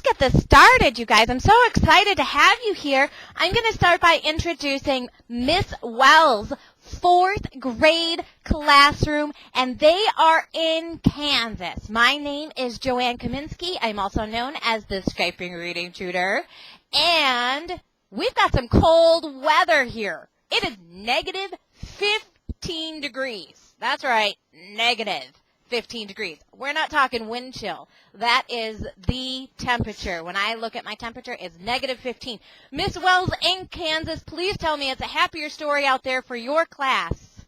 get this started, you guys. I'm so excited to have you here. I'm going to start by introducing Miss Wells' 4th grade classroom, and they are in Kansas. My name is Joanne Kaminsky. I'm also known as the Skyping Reading Tutor, and we've got some cold weather here. It is negative 15 degrees. That's right, negative 15 degrees. We're not talking wind chill. That is the temperature. When I look at my temperature, it's negative 15. Miss Wells in Kansas, please tell me it's a happier story out there for your class.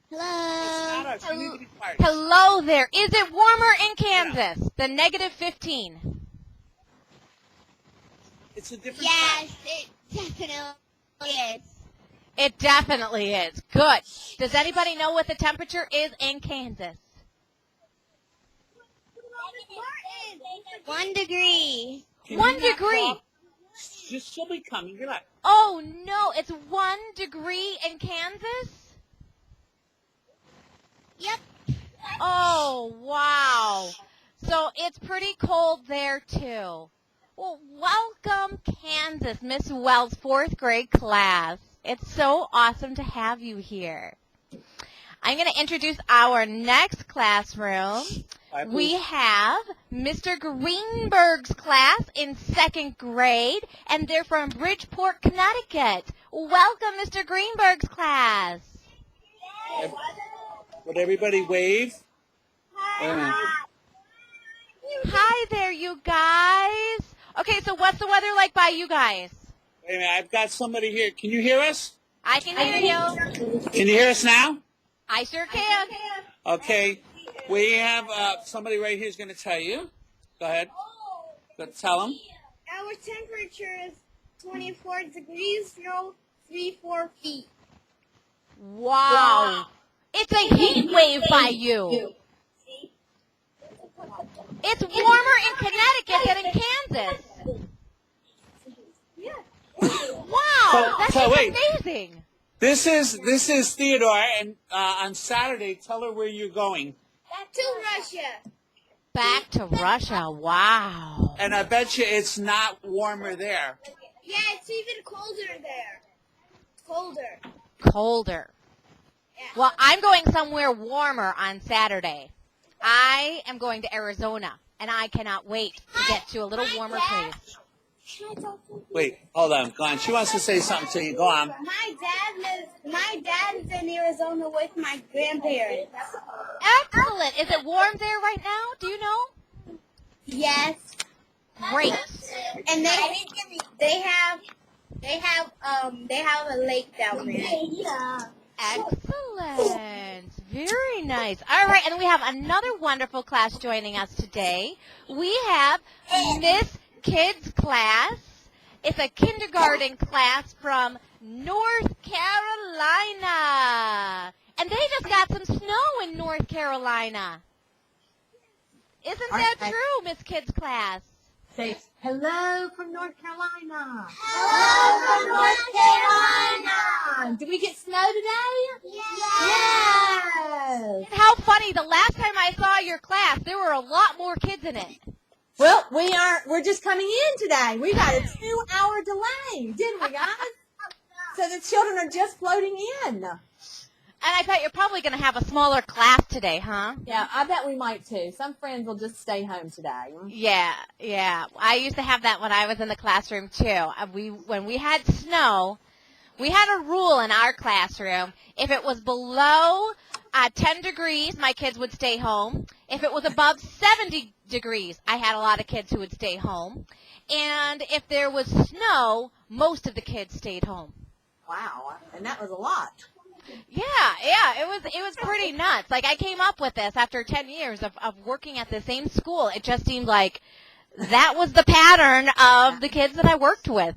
Hello. Hello there. Is it warmer in Kansas than negative 15? It's a different Yes, it definitely is. It definitely is. Good. Does anybody know what the temperature is in Kansas? 1 degree. 1 degree. Just she'll be coming. Good luck. Oh, no. It's 1 degree in Kansas? Yep. Oh, wow. So it's pretty cold there, too. Well, welcome, Kansas, Miss Wells' 4th grade class. It's so awesome to have you here. I'm going to introduce our next classroom. We have Mr. Greenberg's class in 2nd grade, and they're from Bridgeport, Connecticut. Welcome, Mr. Greenberg's class. Would everybody wave? Hi there, you guys. Okay, so what's the weather like by you guys? Wait a minute, I've got somebody here. Can you hear us? I can hear you. Can you hear us now? I sure can. Okay. We have somebody right here is going to tell you. Go ahead. Go tell them. Our temperature is 24 degrees, snow 3-4 feet. Wow. It's a heat wave by you. It's warmer in Connecticut than in Kansas. Wow, that's So wait. amazing. This is Theodore, and on Saturday, tell her where you're going. Back to Russia. Back to Russia, wow. And I bet you it's not warmer there. Yeah, it's even colder there. It's colder. Colder. Yeah. Well, I'm going somewhere warmer on Saturday. I am going to Arizona, and I cannot wait to get to a little warmer place. Wait, hold on. Go on. She wants to say something to you. Go on. My dad is in Arizona with my grandparents. Excellent. Is it warm there right now? Do you know? Yes. Great. And they have a lake down there. Excellent. Very nice. All right, and we have another wonderful class joining us today. We have Miss Kids class. It's a kindergarten class from North Carolina. And they just got some snow in North Carolina. Isn't that true, Miss Kids class? Say hello from North Carolina. Hello from North Carolina. Did we get snow today? Yes. How funny, the last time I saw your class, there were a lot more kids in it. Well, we're just coming in today. We got a 2-hour delay, didn't we, guys? So the children are just floating in. And I bet you're probably going to have a smaller class today, huh? Yeah, I bet we might too. Some friends will just stay home today. Yeah. I used to have that when I was in the classroom, too. When we had snow, we had a rule in our classroom. If it was below 10 degrees, my kids would stay home. If it was above 70 degrees, I had a lot of kids who would stay home. And if there was snow, most of the kids stayed home. Wow, and that was a lot. Yeah, it was pretty nuts. Like, I came up with this after 10 years of working at the same school. It just seemed like that was the pattern of the kids that I worked with.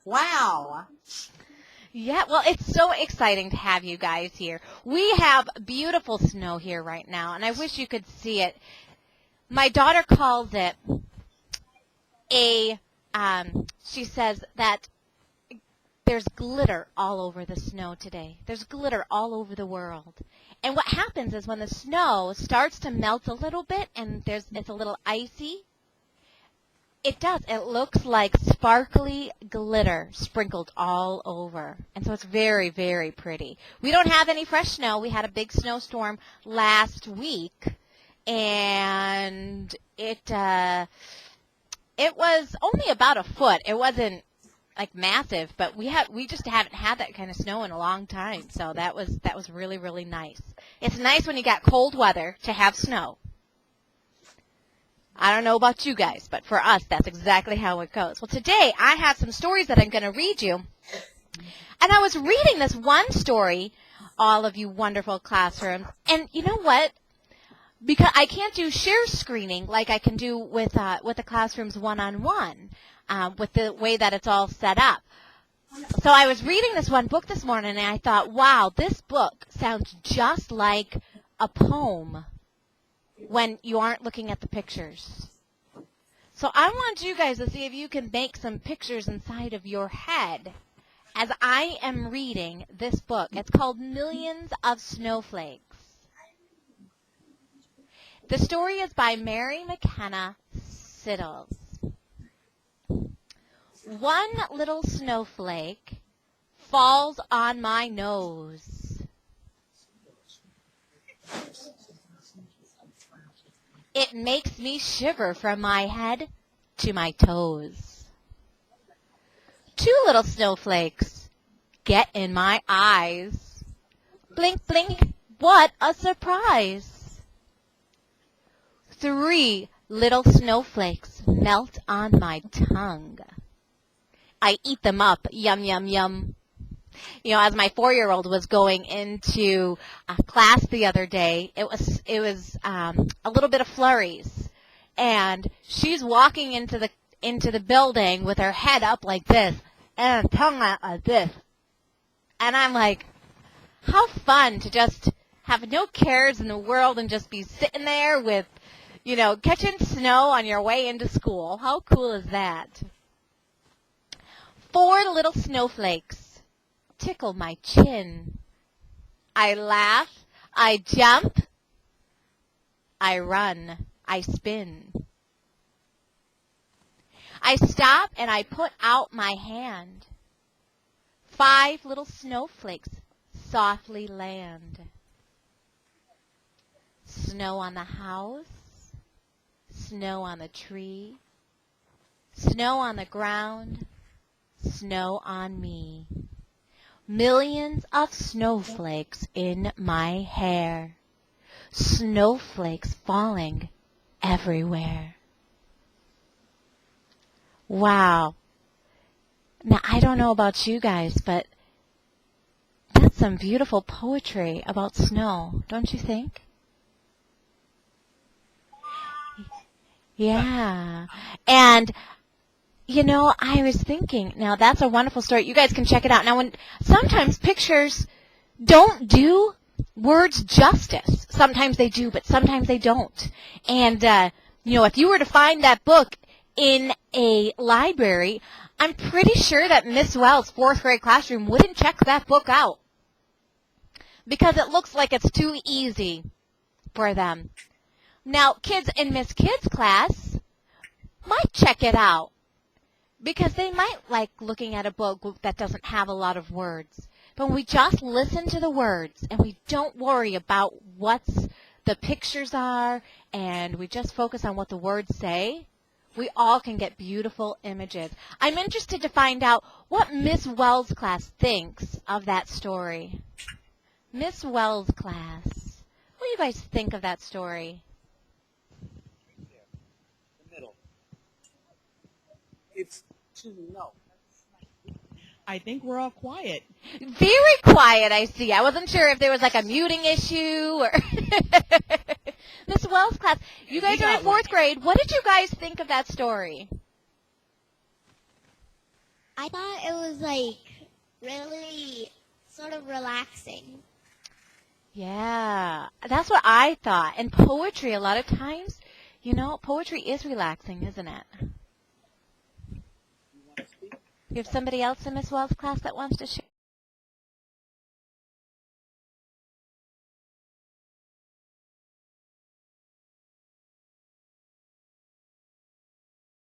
Wow. Yeah, well, it's so exciting to have you guys here. We have beautiful snow here right now, and I wish you could see it. My daughter calls it she says that there's glitter all over the snow today. There's glitter all over the world. And what happens is when the snow starts to melt a little bit and it's a little icy, it does. It looks like sparkly glitter sprinkled all over. And so it's very, very pretty. We don't have any fresh snow. We had a big snowstorm last week, and it was only about a foot. It wasn't like massive, but we just haven't had that kind of snow in a long time. So that was really, really nice. It's nice when you got cold weather to have snow. I don't know about you guys, but for us, that's exactly how it goes. Well, today I have some stories that I'm going to read you. And I was reading this one story, all of you wonderful classrooms, and you know what? Because I can't do share screening like I can do with the classrooms one-on-one, with the way that it's all set up. So I was reading this one book this morning, and I thought, wow, this book sounds just like a poem when you aren't looking at the pictures. So I want you guys to see if you can make some pictures inside of your head as I am reading this book. It's called Millions of Snowflakes. The story is by Mary McKenna Siddles. One little snowflake falls on my nose. It makes me shiver from my head to my toes. Two little snowflakes get in my eyes. Blink, blink, what a surprise. Three little snowflakes melt on my tongue. I eat them up, yum, yum, yum. You know, as my 4-year-old was going into class the other day, it was a little bit of flurries, and she's walking into the building with her head up like this and tongue out like this, and I'm like, how fun to just have no cares in the world and just be sitting there with, you know, catching snow on your way into school. How cool is that? 4 little snowflakes tickle my chin. I laugh, I jump, I run, I spin. I stop and I put out my hand. 5 little snowflakes softly land. Snow on the house, snow on the tree, snow on the ground, snow on me. Millions of snowflakes in my hair. Snowflakes falling everywhere. Wow. Now, I don't know about you guys, but that's some beautiful poetry about snow, don't you think? Yeah. And you know, I was thinking, now that's a wonderful story. You guys can check it out. Now, sometimes pictures don't do words justice. Sometimes they do, but sometimes they don't. And, you know, if you were to find that book in a library, I'm pretty sure that Miss Wells' 4th grade classroom wouldn't check that book out because it looks like it's too easy for them. Now, kids in Miss Kids' class might check it out, because they might like looking at a book that doesn't have a lot of words. But when we just listen to the words and we don't worry about what the pictures are and we just focus on what the words say, we all can get beautiful images. I'm interested to find out what Miss Wells' class thinks of that story. Miss Wells' class, what do you guys think of that story? The middle. It's no. I think we're all quiet. Very quiet, I see. I wasn't sure if there was like a muting issue or... Miss Wells' class, you guys are in 4th grade. What did you guys think of that story? I thought it was like really sort of relaxing. Yeah, that's what I thought. And poetry, a lot of times, you know, poetry is relaxing, isn't it? you have somebody else in Miss Wells' class that wants to share?